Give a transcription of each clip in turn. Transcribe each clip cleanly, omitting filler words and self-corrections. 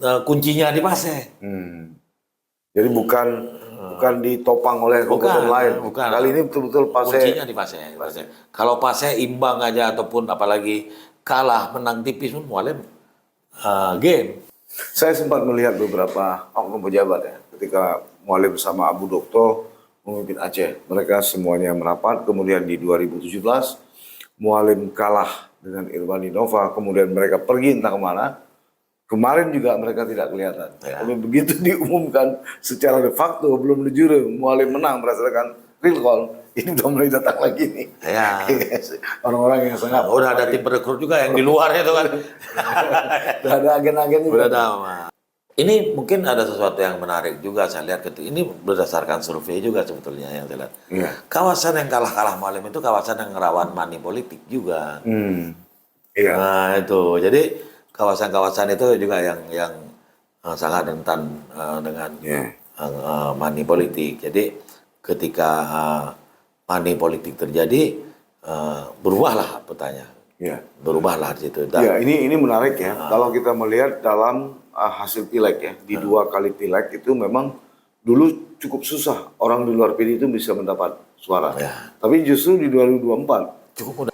kuncinya di Paseh. Jadi bukan ditopang oleh kompeten lain. Bukan. Kali ini betul-betul Paseh. Kuncinya di Paseh. Kalau Paseh imbang aja ataupun apalagi kalah menang tipis pun Mualim game. Saya sempat melihat beberapa oknum pejabat ya, ketika Mualim sama Abu Dokto memimpin Aceh. Mereka semuanya merapat, kemudian di 2017 Mualim kalah dengan Irwandi Nova, kemudian mereka pergi entah kemana. Kemarin juga mereka tidak kelihatan. Ya. Tapi begitu diumumkan secara de facto belum de jure Mualim menang berdasarkan real call, ini udah mulai datang lagi nih. Ya. Orang-orang yang sangat Udah ada tim perekrut juga yang di luar itu kan. udah ada agen-agen juga. Udah ada. Ini mungkin ada sesuatu yang menarik juga saya lihat ini berdasarkan survei juga sebetulnya yang saya lihat. Iya. Kawasan yang kalah Mualim itu kawasan yang rawan money politik juga. Iya. Nah itu, jadi kawasan-kawasan itu juga yang sangat rentan dengan money politik. Jadi ketika money politik terjadi, berubahlah petanya. Ya. Berubahlah di situ. Ya, ini menarik ya. Kalau kita melihat dalam hasil pileg ya, di 2 kali pileg itu memang dulu cukup susah orang di luar PD itu bisa mendapat suara. Ya. Tapi justru di 2024 cukup mudah.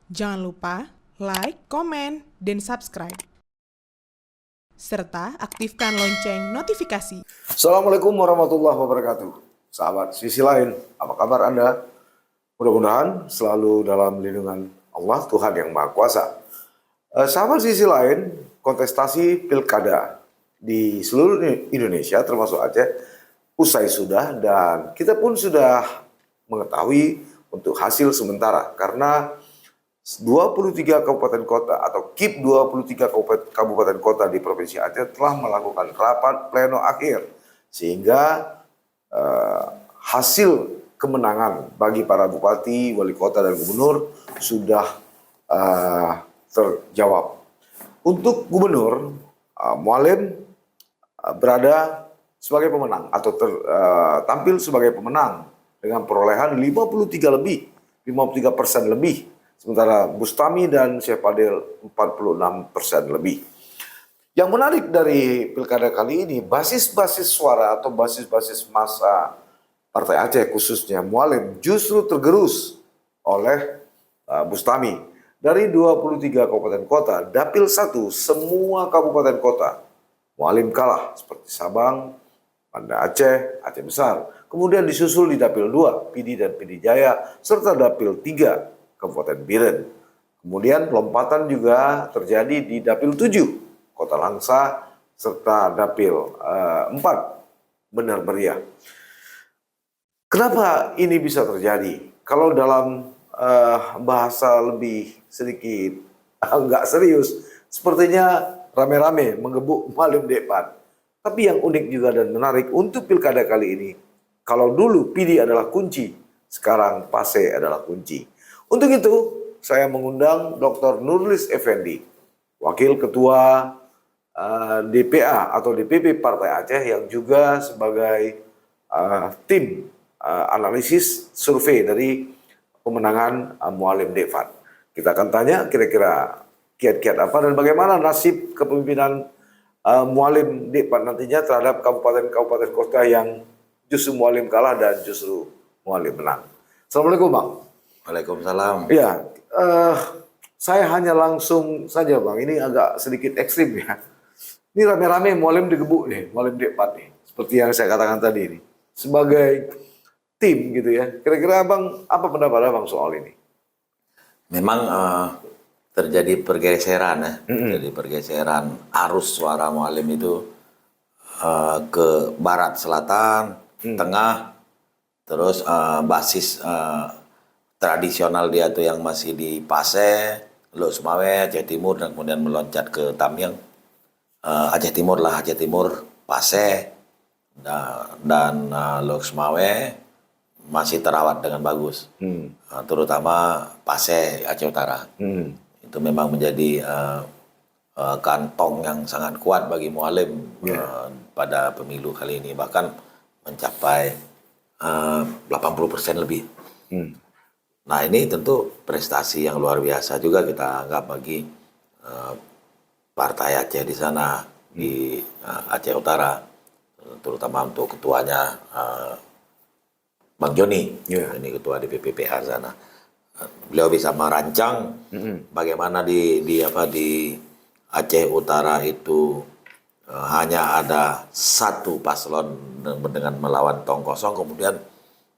Jangan lupa like, komen, dan subscribe. Serta aktifkan lonceng notifikasi. Assalamualaikum warahmatullahi wabarakatuh. Sahabat sisi lain, apa kabar Anda? Mudah-mudahan selalu dalam lindungan Allah, Tuhan yang Maha Kuasa. Sahabat sisi lain, kontestasi pilkada di seluruh Indonesia termasuk Aceh usai sudah, dan kita pun sudah mengetahui untuk hasil sementara karena 23 kabupaten kota atau KIP 23 kabupaten kota di Provinsi Aceh telah melakukan rapat pleno akhir sehingga hasil kemenangan bagi para bupati, wali kota, dan gubernur sudah terjawab. Untuk gubernur, Mualim berada sebagai pemenang atau tampil sebagai pemenang dengan perolehan 53% lebih. Sementara Bustami dan Syekh Fadil 46% lebih. Yang menarik dari pilkada kali ini, basis-basis suara atau basis-basis massa Partai Aceh khususnya Mualim justru tergerus oleh Bustami. Dari 23 kabupaten kota, Dapil 1 semua kabupaten kota Mualim kalah seperti Sabang, Banda Aceh, Aceh Besar. Kemudian disusul di Dapil 2, Pidi dan Pidi Jaya, serta Dapil 3, Kabupaten Biren. Kemudian lompatan juga terjadi di Dapil 7, Kota Langsa, serta Dapil 4, Benar Meriah. Kenapa ini bisa terjadi? Kalau dalam bahasa lebih sedikit nggak serius, sepertinya rame-rame menggebuk Mualim D4. Tapi yang unik juga dan menarik untuk pilkada kali ini, kalau dulu PD adalah kunci, sekarang Paseh adalah kunci. Untuk itu, saya mengundang Dr. Nurlis Effendi, Wakil Ketua DPA atau DPP Partai Aceh yang juga sebagai tim analisis survei dari pemenangan Mualim D4. Kita akan tanya kira-kira kiat-kiat apa dan bagaimana nasib kepemimpinan Mualim D4 nantinya terhadap kabupaten-kabupaten kota yang justru Mualim kalah dan justru Mualim menang. Assalamualaikum Bang. Waalaikumsalam. Ya, saya hanya langsung saja Bang, ini agak sedikit ekstrim ya. Ini rame-rame Mualim digebuk nih, Mualim D4 nih. Seperti yang saya katakan tadi ini. Sebagai tim gitu ya. Kira-kira Abang, apa pendapat Abang soal ini? Memang terjadi pergeseran ya. Jadi pergeseran arus suara Mualim itu ke barat selatan, tengah, terus basis tradisional dia tuh yang masih di Paseh, Lok Sumawe, Aceh Timur, dan kemudian meloncat ke Tamiang, Aceh Timur, Paseh, dan Lok Sumawe, masih terawat dengan bagus. Terutama Paseh Aceh Utara. Itu memang menjadi kantong yang sangat kuat bagi Mualim pada pemilu kali ini, bahkan mencapai 80% lebih. Nah, ini tentu prestasi yang luar biasa juga kita anggap bagi partai Aceh di sana, di Aceh Utara, terutama untuk ketuanya Bang Joni, ini ketua DPP-PH sana. Beliau bisa merancang bagaimana di Aceh Utara itu hanya ada satu paslon dengan melawan tong kosong, kemudian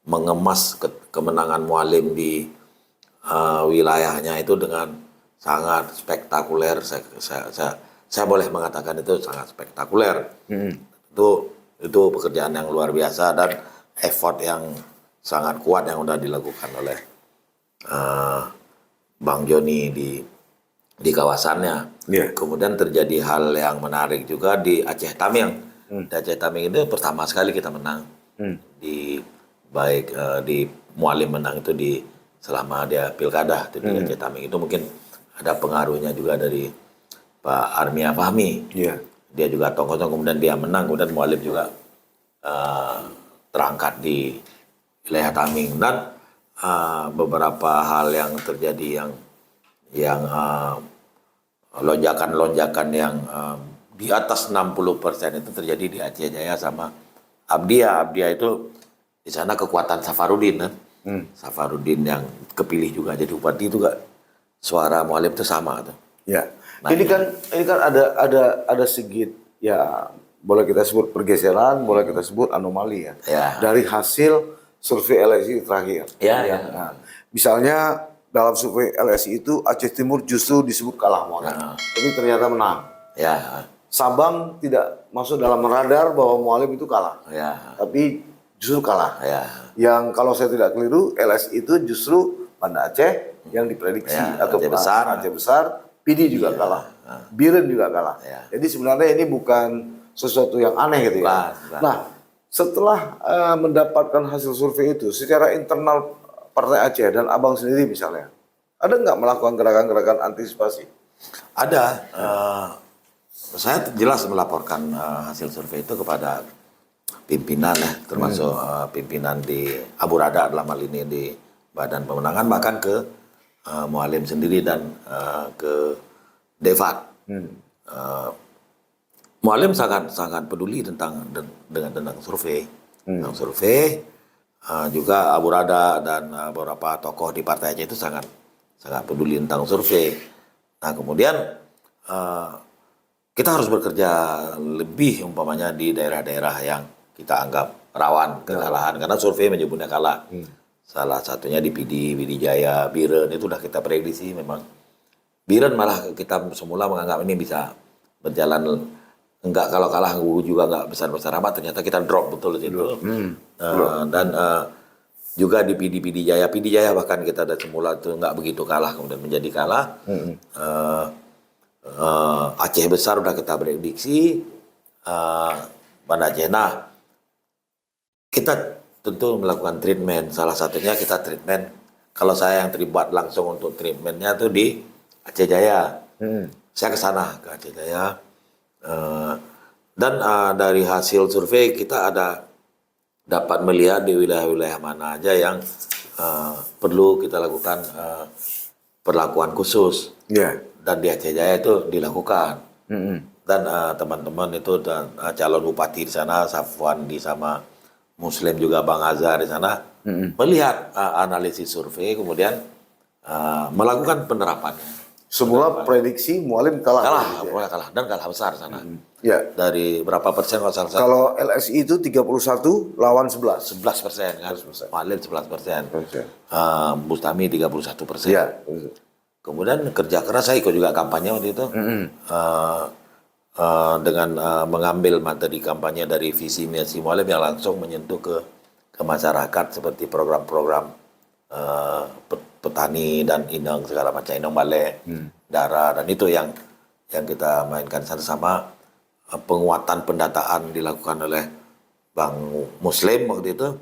mengemas kemenangan Mualim di wilayahnya itu dengan sangat spektakuler. Saya boleh mengatakan itu sangat spektakuler. Itu pekerjaan yang luar biasa dan effort yang sangat kuat yang sudah dilakukan oleh Bang Joni di kawasannya. Kemudian terjadi hal yang menarik juga di Aceh Taming. Di Aceh Taming itu pertama sekali kita menang. Di Mualim menang itu selama dia pilkada di Aceh Taming. Itu mungkin ada pengaruhnya juga dari Pak Armia Fahmi. Dia juga tongkosong, kemudian dia menang, kemudian Mualim juga terangkat di wilayah Taming. Dan beberapa hal yang terjadi yang lonjakan-lonjakan yang di atas 60% itu terjadi di Aceh Jaya sama Abdia. Abdia itu di sana kekuatan Safarudin kan. Safarudin yang kepilih juga jadi bupati itu juga suara Mualim itu sama tuh. Nah, ini kan ada sedikit ya, boleh kita sebut pergeseran, boleh kita sebut anomali ya. Dari hasil survei LSI terakhir. Nah, misalnya dalam survei LSI itu Aceh Timur justru disebut kalah Mualim, tapi ternyata menang. Sabang tidak masuk dalam radar bahwa Mualim itu kalah, tapi justru kalah. Yang kalau saya tidak keliru, LSI itu justru Banda Aceh yang diprediksi atau Aceh besar, PD juga kalah, Biren juga kalah. Jadi sebenarnya ini bukan sesuatu yang aneh gitu ya. Nah, setelah mendapatkan hasil survei itu, secara internal Partai Aceh dan Abang sendiri misalnya, ada nggak melakukan gerakan-gerakan antisipasi? Ada. Saya jelas melaporkan hasil survei itu kepada pimpinan ya, termasuk pimpinan di Abu Rada dalam hal ini di Badan Pemenangan, bahkan ke Mualim sendiri dan ke Devat. Mualim sangat peduli tentang survei. Tentang survei, juga Abu Rada dan beberapa tokoh di Partai Aceh itu sangat peduli tentang survei. Nah, kemudian kita harus bekerja lebih umpamanya di daerah-daerah yang kita anggap rawan kekalahan, karena survei menyebutnya kalah. Salah satunya di PD Jaya, Biren itu udah kita prediksi memang. Biren malah kita semula menganggap ini bisa berjalan enggak, kalau kalah juga enggak besar-besar amat, ternyata kita drop betul di situ. Dan juga di PD Jaya bahkan kita ada semula itu enggak begitu kalah, kemudian menjadi kalah. Aceh besar udah kita prediksi, Banda Aceh. Nah, kita tentu melakukan treatment. Salah satunya kita treatment, kalau saya yang terlibat langsung untuk treatmentnya tuh di Aceh Jaya. Saya ke sana, ke Aceh Jaya. Dan dari hasil survei kita dapat melihat di wilayah-wilayah mana aja yang perlu kita lakukan perlakuan khusus. Dan di Aceh Jaya itu dilakukan. Dan teman-teman itu dan calon bupati di sana, Safwan di sama Muslim juga Bang Azhar di sana, melihat analisis survei, kemudian melakukan penerapannya. Semula prediksi Mualim kalah Dan kalah besar sana. Dari berapa persen kalau salah? Kalau LSI itu 31 lawan 11. 11% kan. Mualim 11%. Bustami 31%. Kemudian kerja keras, saya ikut juga kampanye waktu itu. Dengan mengambil materi kampanye dari visi misi Mualim yang langsung menyentuh ke masyarakat, seperti program-program petani dan indang segala macam, indang bale, darah, dan itu yang kita mainkan sama penguatan pendataan dilakukan oleh Bang Muslim waktu itu,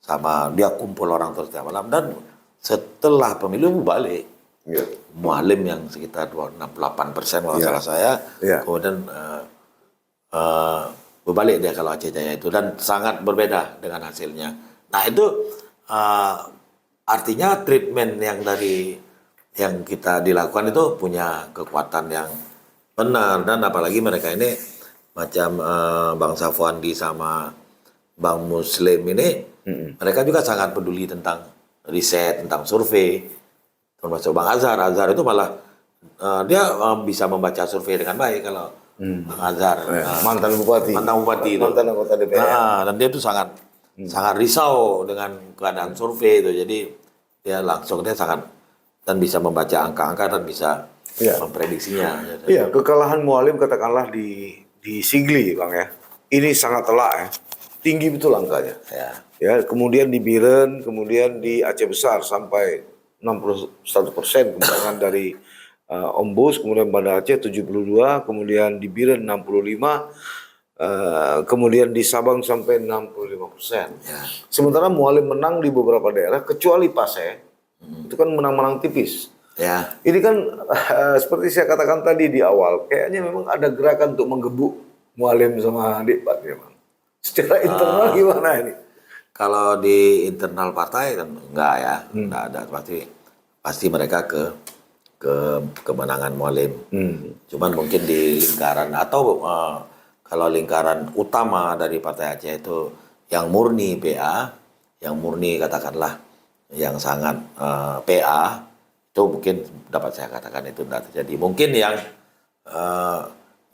sama dia kumpul orang terus setiap malam, dan setelah pemilu balik Ya. mualim yang sekitar 68% kalau Ya. salah saya, Ya. kemudian berbalik dia kalau Aceh Jaya itu, dan sangat berbeda dengan hasilnya. Nah itu artinya treatment yang kita dilakukan itu punya kekuatan yang benar, dan apalagi mereka ini macam Bang Safwandi sama Bang Muslim ini, mereka juga sangat peduli tentang riset, tentang survei, termasuk Bang Azhar. Azhar itu malah dia bisa membaca survei dengan baik kalau Bang Azhar Mantan bupati. mantan bupati itu. Mantan anggota DPR. Dan dia tuh sangat risau dengan keadaan survei itu. Jadi dia sangat dan bisa membaca angka-angka dan bisa Iya. memprediksinya. Iya, kekalahan Mualim katakanlah di Sigli, Bang ya. Ini sangat telak ya. Tinggi betul angkanya. Ya. Ya, kemudian di Biren, kemudian di Aceh Besar sampai 61% kemenangan dari Ombus, kemudian Banda Aceh 72, kemudian di Biren 65, kemudian di Sabang sampai 65%. Ya. Sementara Mualim menang di beberapa daerah, kecuali Paseh, itu kan menang-menang tipis. Ya. Ini kan seperti saya katakan tadi di awal, kayaknya memang ada gerakan untuk menggebuk Mualim sama Dekpat ya, Bang. Secara internal gimana ini? Kalau di internal partai kan enggak ya, enggak ada, pasti mereka ke kemenangan Mualim. Cuman mungkin di lingkaran atau kalau lingkaran utama dari Partai Aceh itu yang murni PA, yang murni katakanlah yang sangat PA, itu mungkin dapat saya katakan itu tidak terjadi. Mungkin yang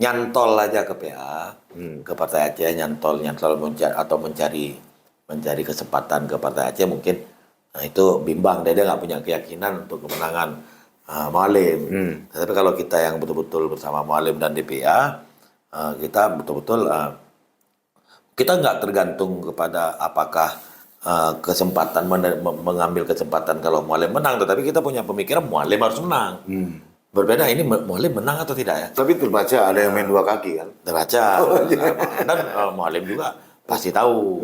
nyantol aja ke PA, ke Partai Aceh, nyantol atau mencari kesempatan ke Partai Aceh, mungkin itu bimbang, dia nggak punya keyakinan untuk kemenangan Mualim. Tapi kalau kita yang betul-betul bersama Mualim dan DPA, kita betul-betul kita nggak tergantung kepada apakah kesempatan mengambil kesempatan kalau Mualim menang, tetapi kita punya pemikiran Mualim harus menang. Berbeda ini Mualim menang atau tidak ya? Tapi terbaca ada yang main dua kaki kan? Terbaca. Dan Mualim juga pasti tahu,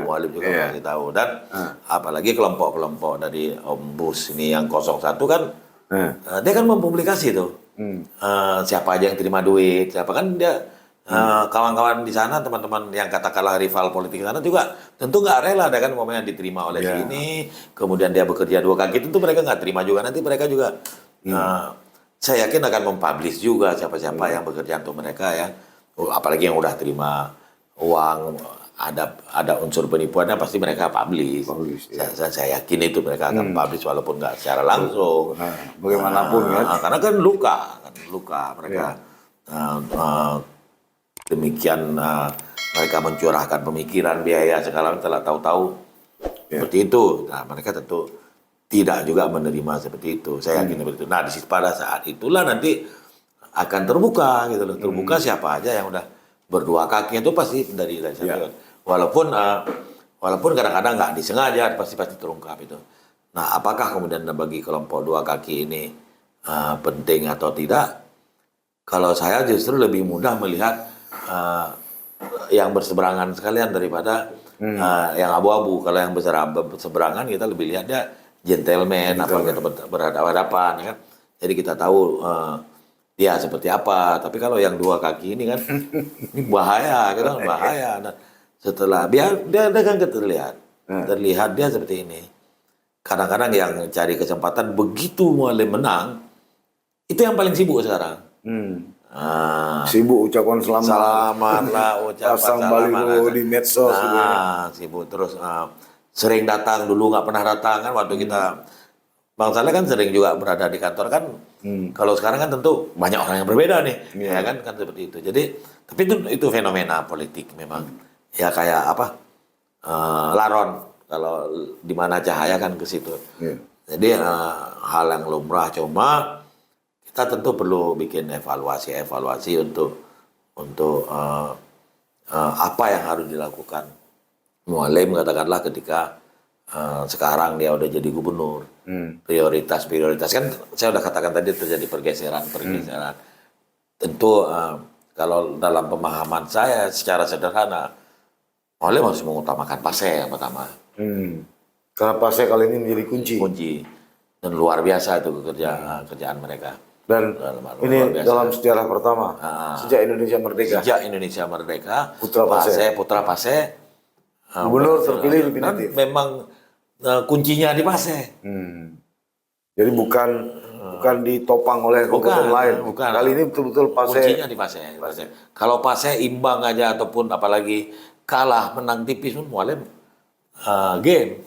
Mualim juga pasti tahu. Dan apalagi kelompok-kelompok dari Ombus ini yang 01 kan, dia kan mempublikasi tuh siapa aja yang terima duit, siapa kan dia kawan-kawan di sana, teman-teman yang katakanlah rival politik di sana juga tentu nggak rela, ada kan momennya diterima oleh ini, kemudian dia bekerja dua kaki, tentu mereka nggak terima juga, nanti mereka juga saya yakin akan mempublish juga siapa-siapa yang bekerja untuk mereka ya, apalagi yang udah terima uang, ada unsur penipuannya, pasti mereka publish. Saya yakin itu mereka akan publish walaupun nggak secara langsung. Bagaimanapun kan. Karena kan luka mereka. Demikian mereka mencurahkan pemikiran, biaya segala setelah tahu-tahu seperti itu. Nah, mereka tentu tidak juga menerima seperti itu. Saya yakin seperti itu. Nah, pada saat itulah nanti akan terbuka gitu loh. Terbuka siapa aja yang udah berdua kaki itu pasti dari sana. Walaupun kadang-kadang nggak disengaja, pasti terungkap itu. Nah, apakah kemudian bagi kelompok dua kaki ini penting atau tidak? Kalau saya justru lebih mudah melihat yang berseberangan sekalian daripada yang abu-abu. Kalau yang berseberangan kita lebih lihat dia gentleman, apa kita berhadapan-hadapan, ya kan? Jadi kita tahu dia seperti apa. Tapi kalau yang dua kaki ini kan, ini bahaya, kan bahaya. Nah, setelah dia kan terlihat dia seperti ini. Kadang-kadang yang cari kesempatan begitu Mualim menang, itu yang paling sibuk sekarang. Sibuk ucapan selamat lah, ucapan pasang selamat baliho di medsos gitu ya. Sibuk terus sering datang, dulu nggak pernah datang kan waktu kita Bang Saleh kan sering juga berada di kantor kan. Kalau sekarang kan tentu banyak orang yang berbeda nih, ya kan seperti itu. Jadi tapi itu fenomena politik memang. Ya kayak apa? Laron kalau di mana cahaya kan ke situ. Jadi hal yang lumrah, cuma kita tentu perlu bikin evaluasi untuk apa yang harus dilakukan. Mualim katakanlah ketika sekarang dia udah jadi gubernur, prioritas kan saya udah katakan tadi terjadi pergeseran. Tentu kalau dalam pemahaman saya secara sederhana, Mualim harus mengutamakan Paseh yang pertama. Karena Pasek kali ini menjadi kunci. Dan luar biasa itu kerjaan mereka. Dan Luar ini biasa. dalam sejarah pertama sejak Indonesia merdeka. Sejak Indonesia merdeka, Putra Pasek Gubernur terpilih definitif. memang kuncinya di Pasek. Jadi bukan ditopang oleh kabupaten lain. Bukan. Kali ini betul-betul Pasek. Kuncinya di Pasek. Kalau Pasek imbang aja ataupun apalagi kalah menang tipis pun Mualim game.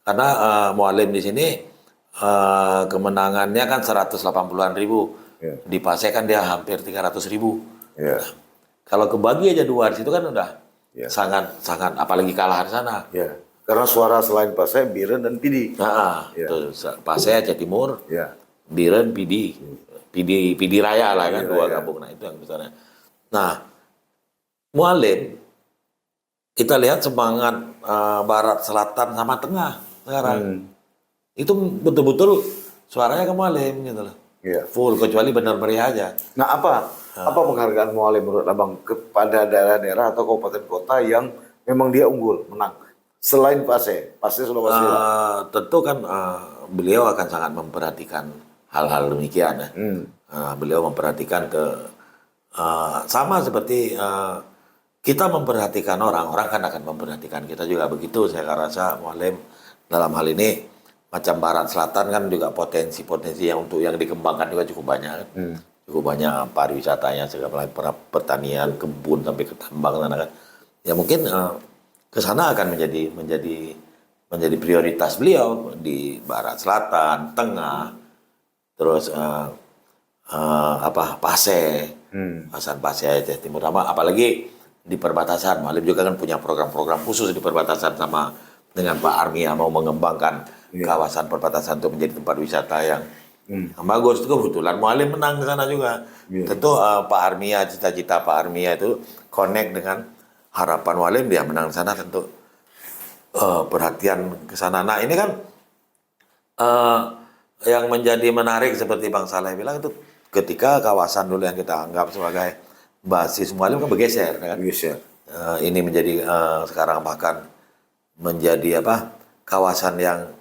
Karena Mualim di sini kemenangannya kan 180-an ribu. Ya. Di Pasek kan dia hampir 300 ribu. Ya. Kalau kebagi aja 2 di situ kan udah Ya. sangat apalagi kalah di sana. Ya. Karena suara selain Pasek, Biren dan Pidi. Ya. Itu Pasek, Aceh Timur, Ya. Biren, Pidi Raya lah kan, Pidi dua Raya. kampung. Nah itu yang besarnya. Nah, Mualim kita lihat semangat barat, selatan sama tengah sekarang. Itu betul-betul suaranya ke Mualim gitu loh. Ya. Full kecuali Benar Meriah aja. Nah, apa penghargaan Mualim menurut Abang kepada daerah-daerah atau kabupaten kota yang memang dia unggul, menang? Selain Pasek sudah pasti lah. Tentu kan beliau akan sangat memperhatikan hal-hal demikian ya. Beliau memperhatikan sama seperti kita memperhatikan orang kan akan memperhatikan kita juga begitu. Saya rasa Mualim dalam hal ini macam barat selatan kan juga potensi-potensi yang untuk yang dikembangkan juga cukup banyak kan. Cukup banyak pariwisatanya segala pertanian, kebun sampai ke tambang sana kan. Ya mungkin ke sana akan menjadi prioritas beliau di barat selatan, tengah, terus Pasek, Pasek Aceh Timur, apalagi di perbatasan. Mualim juga kan punya program-program khusus di perbatasan sama dengan Pak Armia mau mengembangkan kawasan perbatasan itu menjadi tempat wisata yang bagus. Itu kebetulan Mualim menang di sana juga. Tentu Pak Armia, cita-cita Pak Armia itu connect dengan harapan Mualim, dia menang di sana tentu perhatian ke sana. Nah ini kan yang menjadi menarik seperti Bang Saleh bilang itu ketika kawasan dulu yang kita anggap sebagai basis Mualim kan bergeser kan. Ini menjadi sekarang bahkan menjadi kawasan yang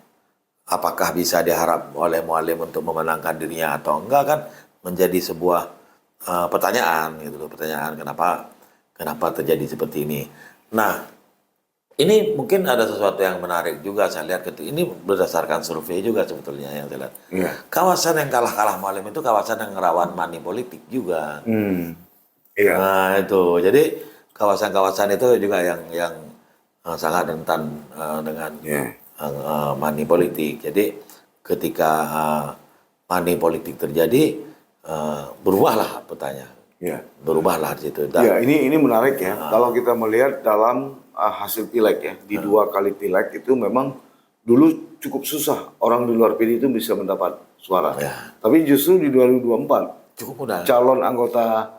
apakah bisa diharap oleh Mualim untuk memenangkan dirinya atau enggak kan menjadi sebuah pertanyaan gitu loh, pertanyaan kenapa terjadi seperti ini. Nah, ini mungkin ada sesuatu yang menarik juga saya lihat ini berdasarkan survei juga sebetulnya yang saya lihat. Kawasan yang kalah Mualim itu kawasan yang rawan money politik juga. Nah, itu. Jadi kawasan-kawasan itu juga yang sangat rentan dengan money politik. Jadi ketika money politik terjadi berubahlah petanya. Berubahlah di situ. Ya, ini menarik ya. Kalau kita melihat dalam hasil pileg ya, di 2 kali pileg itu memang dulu cukup susah orang di luar PD itu bisa mendapat suara. Tapi justru di 2024 cukup mudah. Calon anggota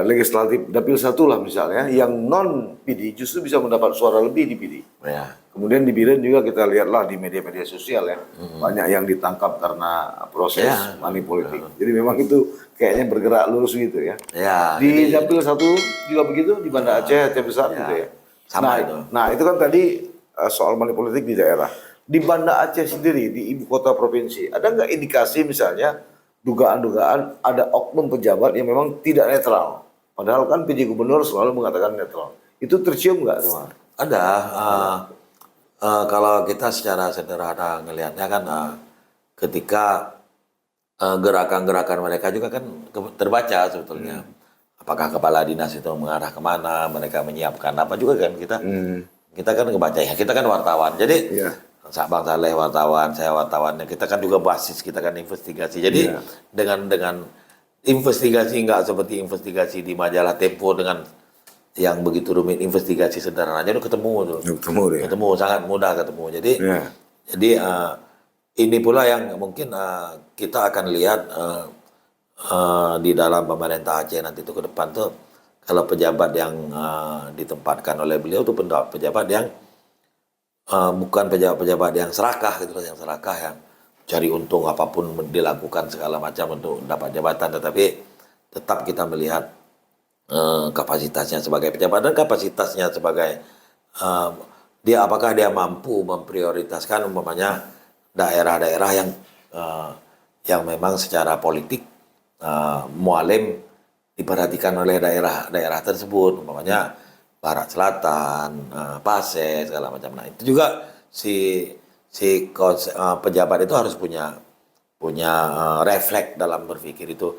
legislatif dapil 1 lah misalnya yang non PD justru bisa mendapat suara lebih di PD. Kemudian di Biren juga kita lihatlah di media-media sosial ya, banyak yang ditangkap karena proses money politik. Jadi memang itu kayaknya bergerak lurus gitu ya. Di dapil 1 juga begitu, di Banda Aceh besar gitu ya. Sama itu. Nah itu kan tadi soal money politik di daerah. Di Banda Aceh sendiri, di ibu kota provinsi, ada nggak indikasi misalnya dugaan-dugaan ada oknum pejabat yang memang tidak netral? Padahal kan PJ Gubernur selalu mengatakan netral. Itu tercium nggak semua? Ada. Kalau kita secara sederhana ngelihatnya kan ketika gerakan-gerakan mereka juga kan terbaca sebetulnya. Apakah kepala dinas itu mengarah kemana, mereka menyiapkan apa juga kan kita kan kebaca ya. Kita kan wartawan. Jadi Bang Saleh wartawan, saya wartawan. Kita kan juga basis, kita kan investigasi. Jadi dengan investigasi nggak seperti investigasi di majalah Tempo dengan yang begitu rumit, investigasi sederhana aja udah ketemu tuh. Ketemu sangat mudah ketemu. Jadi ini pula yang mungkin kita akan lihat di dalam pemerintah Aceh nanti itu ke depan tuh kalau pejabat yang ditempatkan oleh beliau tuh pejabat yang bukan pejabat yang serakah gitu loh, yang serakah yang cari untung apapun dilakukan segala macam untuk dapat jabatan, tetapi tetap kita melihat kapasitasnya sebagai pejabat dan kapasitasnya sebagai apakah dia mampu memprioritaskan umpamanya daerah-daerah yang memang secara politik mualim diperhatikan oleh daerah-daerah tersebut, umpamanya Barat Selatan, Pasir segala macam. Nah itu juga pejabat itu harus punya refleks dalam berpikir itu.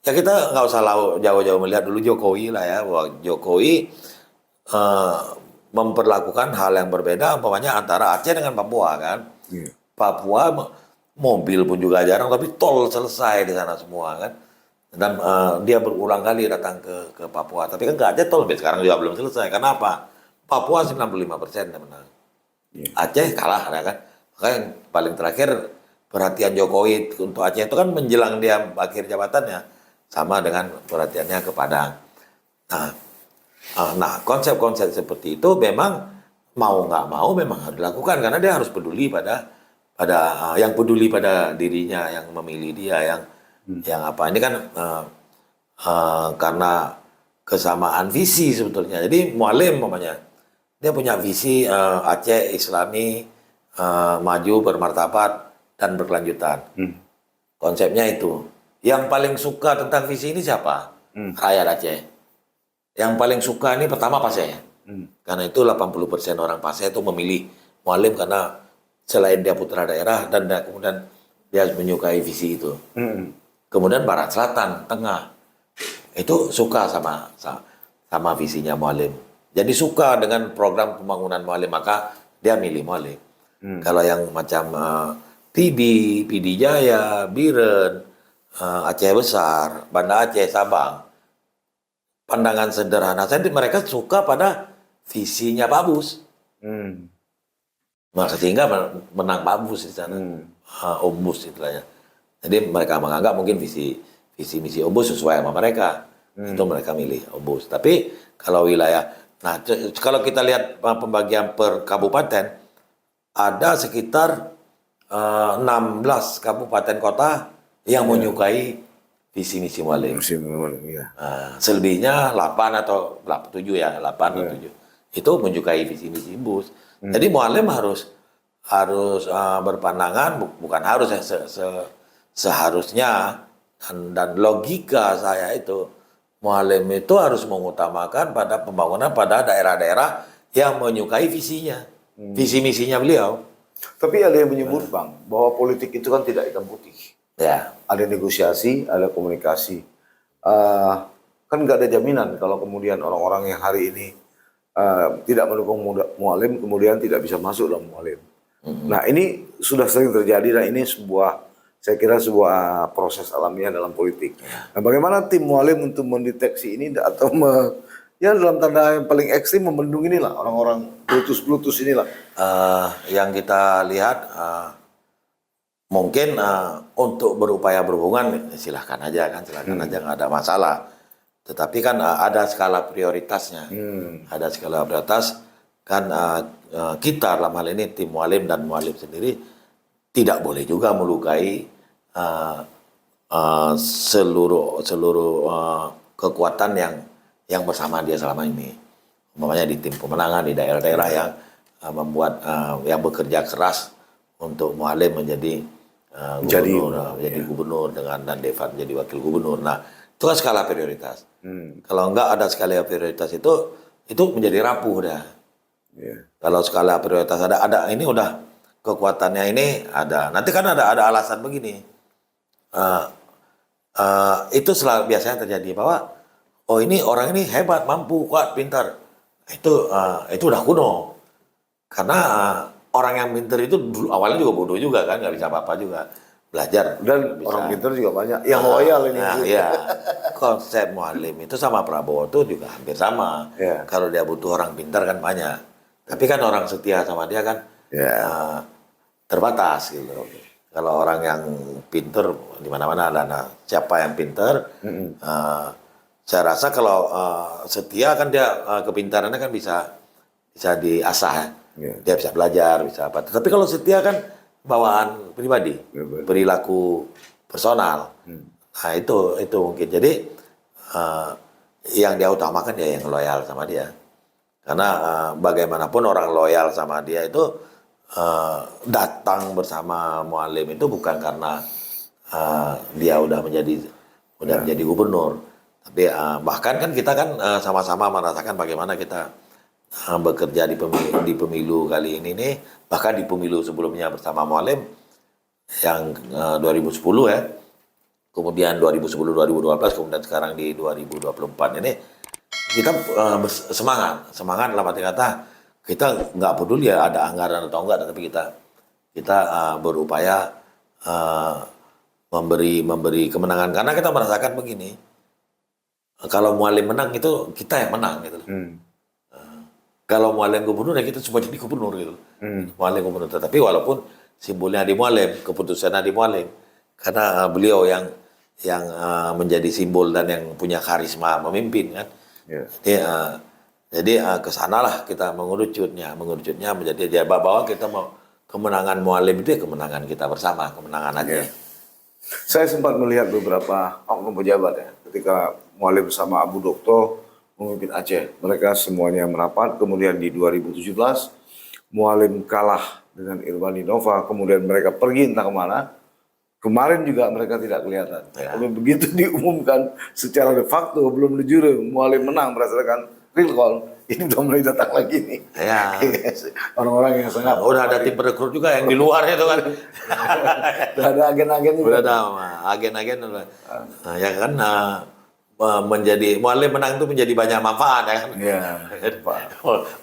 Ya kita nggak usah jauh-jauh melihat dulu Jokowi lah ya, bahwa Jokowi memperlakukan hal yang berbeda umpamanya antara Aceh dengan Papua kan. Iya. Papua mobil pun juga jarang, tapi tol selesai di sana semua kan. Dan dia berulang kali datang ke Papua, tapi kan ke Aceh tol sampai sekarang juga belum selesai. Kenapa? Papua 95% yang menang. Iya. Aceh kalah ya kan. Makanya yang paling terakhir perhatian Jokowi untuk Aceh itu kan menjelang dia akhir jabatannya sama dengan perhatiannya ke Padang. Nah, konsep-konsep seperti itu memang mau nggak mau memang harus dilakukan karena dia harus peduli pada yang peduli pada dirinya, yang memilih dia, yang apa ini kan karena kesamaan visi sebetulnya. Jadi Mualim namanya dia punya visi Aceh Islami maju bermartabat dan berkelanjutan. Konsepnya itu. Yang paling suka tentang visi ini siapa? Rakyat Aceh. Yang paling suka ini pertama Pasir. Karena itu 80% orang Pasir itu memilih Mualim karena selain dia putra daerah dan kemudian dia menyukai visi itu. Kemudian Barat Selatan, Tengah itu suka sama visinya Mualim. Jadi suka dengan program pembangunan Mualim, maka dia milih Mualim. Kalau yang macam PD Jaya, Biren, Aceh Besar, Banda Aceh, Sabang, pandangan sederhana saya mereka suka pada visinya Pak Bus. Maka sehingga menang Pak Bus di sana. Om Bus istilahnya. Jadi mereka menganggap mungkin visi misi Om Bus sesuai sama mereka. Itu mereka milih Om Bus. Tapi kalau wilayah, nah kalau kita lihat pembagian per kabupaten, ada sekitar 16 kabupaten kota yang menyukai visi misi Mualim. Iya. Selebihnya 8 atau 7 ya, 8 atau 7. Itu menyukai visi misi Bus. Jadi Mualim harus berpandangan, bukan harus ya, seharusnya dan logika saya itu Mualim itu harus mengutamakan pada pembangunan pada daerah-daerah yang menyukai visinya, visi misinya beliau. Tapi ada yang menyebut Bang bahwa politik itu kan tidak hitam putih. Ya. Ada negosiasi, ada komunikasi. Kan nggak ada jaminan kalau kemudian orang-orang yang hari ini tidak mendukung Mualim kemudian tidak bisa masuk dalam Mualim. Nah ini sudah sering terjadi dan ini saya kira sebuah proses alamiah dalam politik. Nah bagaimana tim Mualim untuk mendeteksi ini atau ya dalam tanda yang paling ekstrim membendung inilah orang-orang Bluetooth inilah. Yang kita lihat mungkin untuk berupaya berhubungan silahkan aja nggak ada masalah. Tetapi kan ada skala prioritasnya, ada skala prioritas kan kita dalam hal ini tim Mualim dan Mualim sendiri tidak boleh juga melukai seluruh kekuatan yang bersama dia selama ini. Umpamanya di tim pemenangan di daerah-daerah yang membuat yang bekerja keras untuk Mualim menjadi gubernur dan Devan menjadi wakil gubernur. Nah, itu kan skala prioritas. Kalau enggak ada skala prioritas itu menjadi rapuh dah. Yeah. Kalau skala prioritas ada ini udah kekuatannya ini ada. Nanti kan ada alasan begini. Itu selalu biasanya terjadi bahwa ini orang ini hebat, mampu, kuat, pintar. Itu udah kuno. Karena orang yang pintar itu dulu awalnya juga bodoh juga kan, nggak bisa apa-apa juga. Belajar Dan bisa. orang pintar juga banyak yang loyal ini. Nah, iya. Konsep Mualim itu sama Prabowo itu juga hampir sama. Yeah. Kalau dia butuh orang pintar kan banyak. Tapi kan orang setia sama dia kan terbatas gitu. Kalau orang yang pintar di mana-mana ada. Nah, siapa yang pintar? Saya rasa kalau setia kan dia kepintarannya kan bisa diasah. Yeah. Dia bisa belajar, bisa apa. Tapi kalau setia kan bawaan pribadi, perilaku personal. Nah itu mungkin. Jadi yang dia utamakan ya yang loyal sama dia. Karena bagaimanapun orang loyal sama dia itu datang bersama Mualim itu bukan karena dia udah menjadi gubernur, tapi bahkan kan kita kan sama-sama merasakan bagaimana kita bekerja di pemilu kali ini nih, bahkan di pemilu sebelumnya bersama Mualim yang 2010 ya, kemudian 2010-2012, kemudian sekarang di 2024 ini kita semangat dalam arti kata kita nggak peduli ya ada anggaran atau enggak, tapi kita berupaya memberi kemenangan karena kita merasakan begini, kalau Mualim menang itu kita yang menang gitu. Kalau Mualim gubernur ya kita semua jadi gubernur gitu. Mualim gubernur, tapi walaupun simbolnya di Mualim, keputusannya di Mualim, karena beliau yang menjadi simbol dan yang punya karisma memimpin kan. Jadi kesanalah kita mengerucutnya menjadi dia bahwa kita mau kemenangan Mualim itu ya kemenangan kita bersama, kemenangan aja. Saya sempat melihat beberapa oknum pejabat ya, ketika Mualim bersama Abu Dokto memimpin Aceh, mereka semuanya merapat. Kemudian di 2017 Mualim kalah dengan Irwandi Nova, kemudian mereka pergi entah kemana. Kemarin juga mereka tidak kelihatan. Tapi begitu diumumkan secara de facto belum de jure Mualim menang berdasarkan real call, ini udah mulai datang lagi nih. Ya. Orang-orang yang sangat Udah ada tim rekrut juga yang di luar itu kan. udah ada agen-agen juga. Udah ada agen-agen. Nah, ya kan menjadi Mualim menang itu menjadi banyak manfaat ya kan. Iya.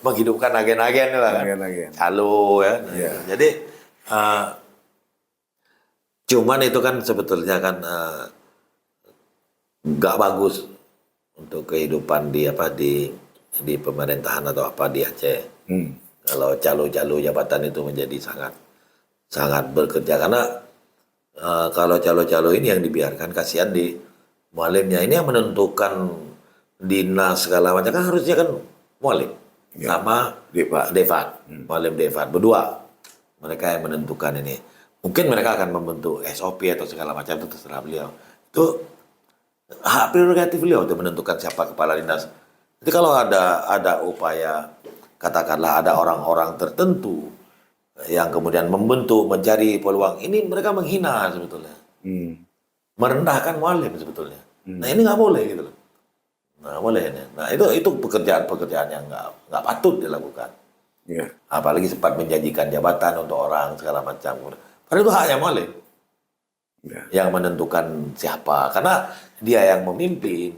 Menghidupkan agen-agen lah kan. Agen-agen. Calo ya. Iya. Jadi cuman itu kan sebetulnya kan nggak bagus untuk kehidupan di pemerintahan atau apa di Aceh. Kalau calo-calo jabatan itu menjadi sangat bekerja karena kalau calo-calo ini yang dibiarkan kasihan di Mualimnya ini yang menentukan dinas segala macam kan harusnya kan Mualim sama Devat, Mualim Devat berdua mereka yang menentukan ini. Mungkin mereka akan membentuk SOP atau segala macam itu terserah beliau. Itu hak prerogatif beliau untuk menentukan siapa kepala dinas. Jadi kalau ada upaya, katakanlah ada orang-orang tertentu yang kemudian membentuk mencari peluang, ini mereka menghina sebetulnya, merendahkan Mualim sebetulnya. Nah ini nggak boleh gitu loh. Nggak boleh ini. Nah itu pekerjaan yang nggak patut dilakukan. Apalagi sempat menjanjikan jabatan untuk orang segala macam. Padahal itu haknya Mualim yang menentukan siapa, karena dia yang memimpin,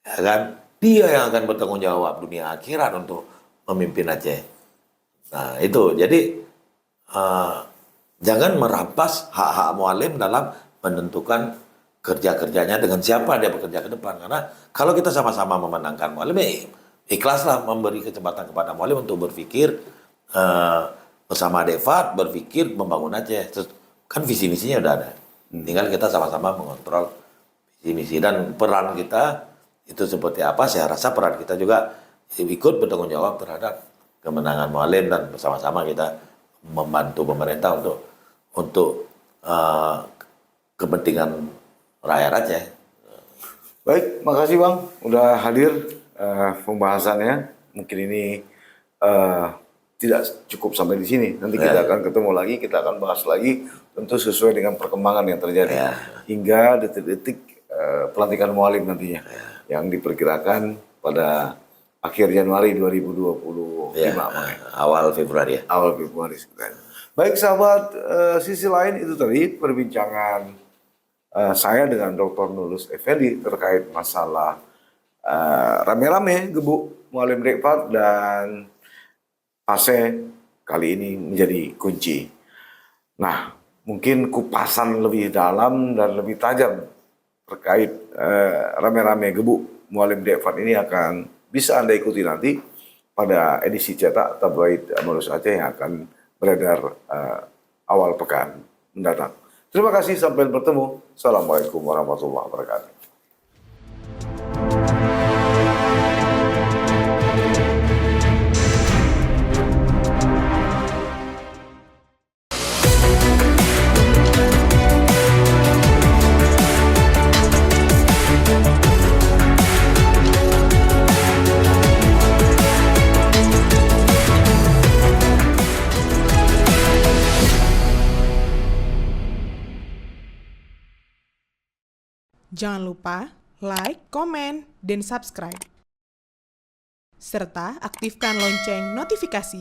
ya kan? Dia yang akan bertanggung jawab dunia akhirat untuk memimpin Aceh. Nah itu jadi jangan merampas hak-hak Mualim dalam menentukan kerja-kerjanya dengan siapa dia bekerja ke depan. Karena kalau kita sama-sama memenangkan Mualim, ikhlaslah memberi kesempatan kepada Mualim untuk berpikir bersama Devat, berpikir membangun Aceh. Kan visi misinya udah ada. Tinggal kita sama-sama mengontrol visi misi dan peran kita itu seperti apa. Saya rasa peran kita juga ikut bertanggung jawab terhadap kemenangan Mualim dan bersama-sama kita membantu pemerintah untuk kepentingan rakyat Aceh. Baik, makasih Bang udah hadir pembahasannya. Mungkin ini tidak cukup sampai di sini. Nanti kita akan ketemu lagi, kita akan bahas lagi, tentu sesuai dengan perkembangan yang terjadi hingga detik-detik pelantikan Mualim nantinya yang diperkirakan pada akhir Januari 2025. Awal Februari ya. Awal Februari sebenarnya. Baik sahabat, sisi lain itu tadi perbincangan saya dengan Dr. Nurulus Effendi terkait masalah rame-rame gebuk Mualim Devat dan Aceh kali ini menjadi kunci. Nah, mungkin kupasan lebih dalam dan lebih tajam terkait rame-rame gebuk Mualim Devat ini akan bisa Anda ikuti nanti pada edisi cetak tabloid Amarus Aceh yang akan beredar awal pekan mendatang. Terima kasih, sampai bertemu. Assalamualaikum warahmatullahi wabarakatuh. Jangan lupa like, komen, dan subscribe. Serta aktifkan lonceng notifikasi.